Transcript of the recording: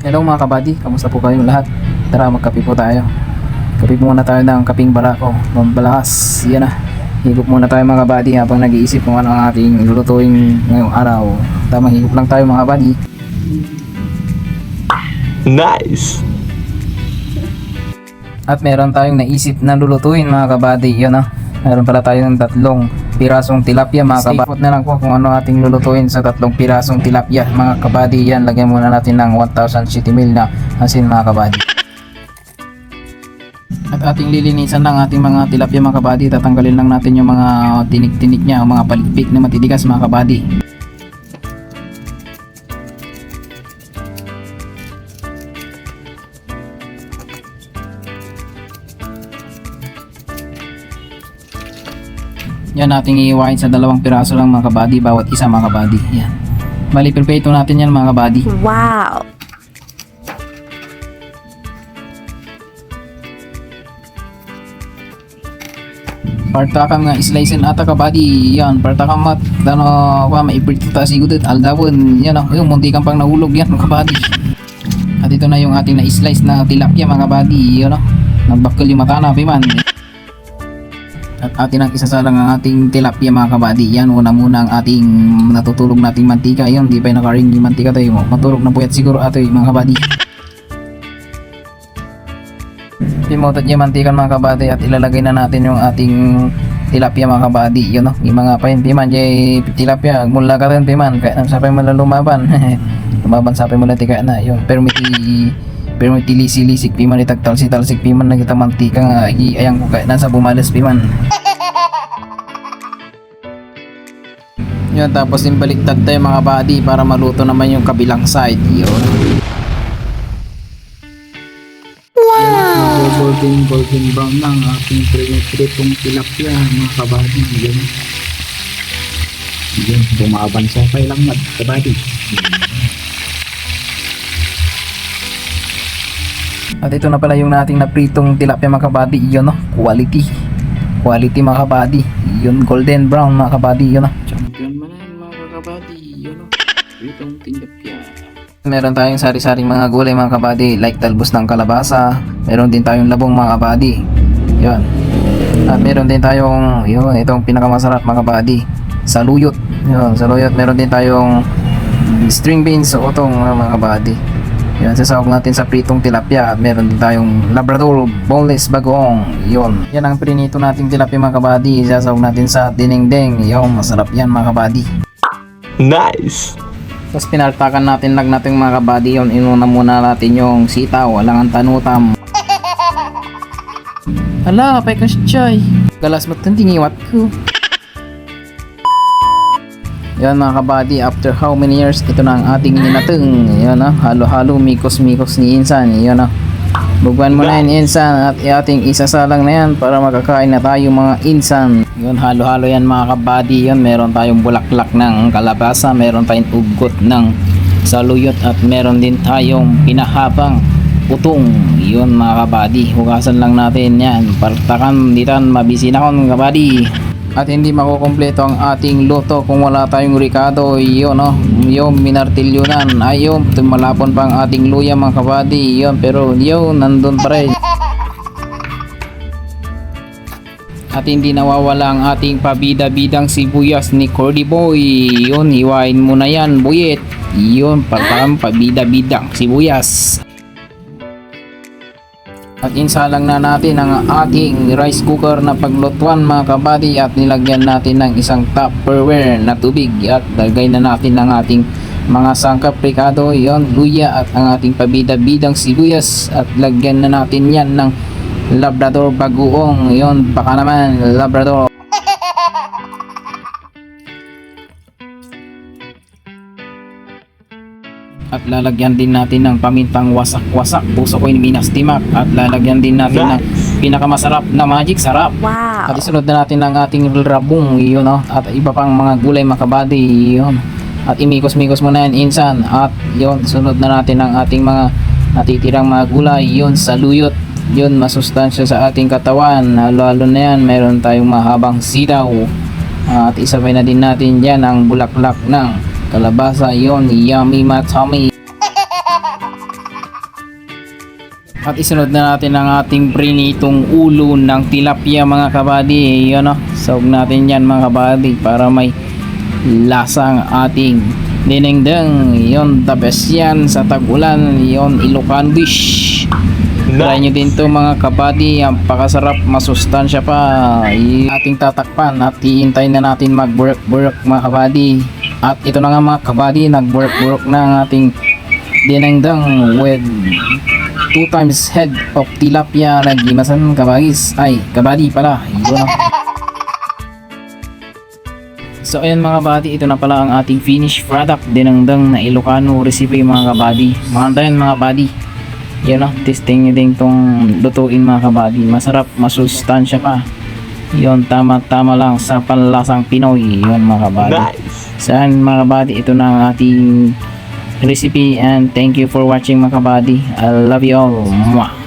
Hello mga kabady, kamusta po kayong lahat? Tara magkape po tayo. Kape muna tayo ng kaping barako, mambalakas. Yan na. Higop muna tayo mga kabady habang nag-iisip kung ano ang ating lulutuin ngayong araw. Tamang higop lang tayo mga kabady. Nice! At meron tayong naisip na lulutuin mga kabady. Yan na. Meron pala tayong 3 pirasong tilapia mga kabady. Stay na lang po kung ano ating lulutuin sa 3 pirasong tilapia mga kabady. Yan, lagyan muna natin ng 1000 city mil na asin mga kabady. At ating lilinisan ng ating mga tilapia mga kabady. Tatanggalin lang natin yung mga tinik-tinik niya o mga palikpik na matitigas mga kabady. Yan nating iiwain sa 2 piraso lang mga kabady, bawat isa mga kabady. Yan. Bali prepare natin yan mga kabady. Wow! Partakam nga slice ata kabady. Yan, partakam mat dano pa maibrit ta sigud aldawon. Yan oh, yung munti kang pang nahulog yan mga kabady. At ito na yung ating na-slice na tilapia mga kabady. Yan oh. Nagbakal yung mata na piman. At atin ang isasalang ang ating tilapia mga kabady. Yan, una muna ang ating natutulog nating mantika. Yan, di pa yung nakaring yung mantika tayo mo. Matulog na puyat siguro ato mga kabady. Pimutot yung mantika mga kabady at ilalagay na natin yung ating tilapia mga kabady. Yun no, yung mga pain piman jay tilapia mula ka rin piman kaya sapay mo lang lumaban. Lumaban sapay mo lang tika na yun. Permiti lisi-lisik piman itagtalsi-talsik piman na kita mantika nga ayang ko kaya nasa bumalas piman. Yun, tapos baliktad tayo mga kabady para maluto naman yung kabilang side. Yun. Golden brown ng ating pritong tilapia mga kabady. Yun. Yun, bumaban sa kay lang mga kabady. At ito na pala yung nating napritong tilapia mga kabady. Yun no, quality mga kabady. Yun, golden brown mga kabady. Yun no, champion man yan mga kabady. Yun no, pritong tilapia. Meron tayong sari-saring mga gulay mga kabady, like talbos ng kalabasa. Meron din tayong labong mga kabady. Yun. At meron din tayong yun, itong pinakamasarap mga kabady, saluyot. Yun, saluyot. Meron din tayong string beans o utong mga kabady. Yan, sasawag natin sa pritong tilapia. At meron din tayong Labrador boneless bagoong. Yun. Yan ang prinito nating tilapia mga kabady. Sasawag natin sa dinengdeng. Yun, masarap yan mga kabady. Nice! Tapos pinartakan natin lang natin mga kabady. Yun, inuna muna natin yung sitaw. Alangan tanutam. Hala, pay ka siya. Galas mo tingiwat ko. Yan mga kabady, after how many years ito na ang ating ninateng. Yan na, halo-halo, mikos-mikos ni Insan. Yan na, bugwan mo na yan Insan at ating isasalang na yan para makakain na tayo mga Insan. Yun, halo-halo yan mga kabady. Yan, meron tayong bulaklak ng kalabasa, meron tayong ugot ng saluyot at meron din tayong pinahabang utong. Yun mga kabady, hugasan lang natin yan. Partakan ditan, mabisin ako mga kabady. At hindi makukumpleto ang ating luto kung wala tayong ricado. Yun no, yung minartilyonan. Ayun, malapon pa ang ating luya mga kabady. Yun, pero yun, nandun pa rin. At hindi nawawala ang ating pabida-bidang sibuyas ni Cordy Boy. Yun, hiwain mo na yan, buyet. Yun, parang pabida-bidang sibuyas. At insalang na natin ang ating rice cooker na paglutuan mga kabady at nilagyan natin ng isang Tupperware na tubig at lagay na natin ang ating mga sangkap ricado, yon, luya at ang ating pabida-bidang sibuyas at lagyan na natin yan ng Labrador bagoong. Yon, baka naman Labrador. At lalagyan din natin ng pamintang wasak-wasak, puso ko yung minas timak. At lalagyan din natin ng pinakamasarap na magic sarap. Wow! At isunod na natin ang ating rabong, yun no? At iba pang mga gulay mga kabady, yun. At imikos-mikos mo na yan Insan. At yun, sunod na natin ang ating mga natitirang mga gulay, yun, saluyot. Yun, masustansya sa ating katawan. Lalo na yan, meron tayong mahabang sitaw. At isabay na din natin dyan ang bulaklak ng kalabasa. Yon, yummy matami. At isunod na natin ang ating prinitong ulo ng tilapia mga kabady. Yun o. Sawag natin yan mga kabady para may lasang ating dinengdeng. Yun, the best yan sa tag-ulan. Yun, Ilocano dish. Try nyo din to mga kabady. Ang pakasarap, masustansya pa. Ating tatakpan at hihintayin na natin mag-burk mga kabady. At ito na nga mga kabady, nag-burk na ang ating dinengdeng with 2 times head of tilapia na gimasan kabagis. Ay, kabady pala. Yun o. So ayan mga kabady, ito na pala ang ating finished product. Dinengdeng na Ilocano recipe mga kabady. Mahantayan mga kabady. Yun o, testing nyo din itong lutuin mga kabady. Masarap, masustansya pa. Yun, tama-tama lang sa panlasang Pinoy. Yun mga kabady. Nice. Saan mga kabady, ito na ang ating recipe and thank you for watching mga kabady. I love you all. Mwah.